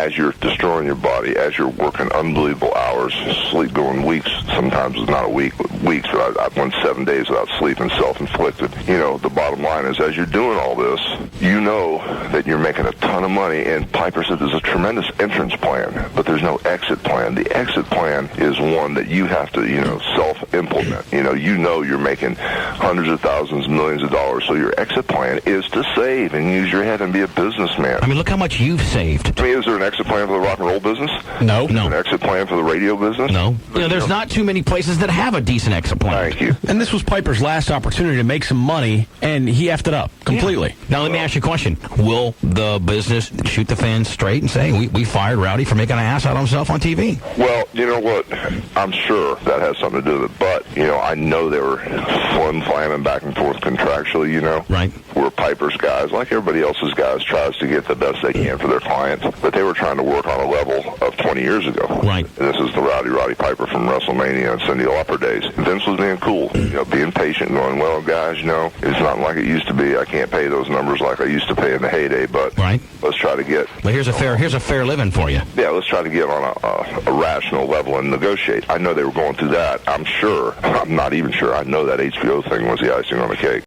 as you're destroying your body, as you're working unbelievable hours, sleep going weeks, sometimes it's not a week, but weeks. I've went 7 days without sleep and self-inflicted. You know, the bottom line is, as you're doing all this, you know that you're making a ton of money, and Piper said there's a tremendous entrance plan, but there's no exit plan. The exit plan is one that you have to, self-implement. You know you're making hundreds of thousands, millions of dollars, so your exit plan is to save and use your head and be a businessman. I mean, look how much you've saved. I mean, is there an exit plan for the rock and roll business? No. An exit plan for the radio business? No. There's not too many places that have a decent exit plan. Thank you. And this was Piper's last opportunity to make some money, and he effed it up completely. Yeah. Now, let me ask you a question. Will the business shoot the fans straight and say, we fired Rowdy for making an ass out of himself on TV? Well, you know what? I'm sure that has something to do with it, but, I know they were flim-flamming back and forth contractually, Right. We're Piper's guys, like everybody else's guys, tries to get the best they can for their clients, but they were trying to work on a level of 20 years ago. Right. And this is the Roddy Piper from WrestleMania and Cindy Lauper days. Vince was being cool, being patient, going, well, guys, it's not like it used to be. I can't pay those numbers like I used to pay in the heyday, but right. Let's try to get... But here's a fair living for you. Yeah, let's try to get on a rational level and negotiate. I know they were going through that. I'm not even sure. I know that HBO thing was the icing on the cake.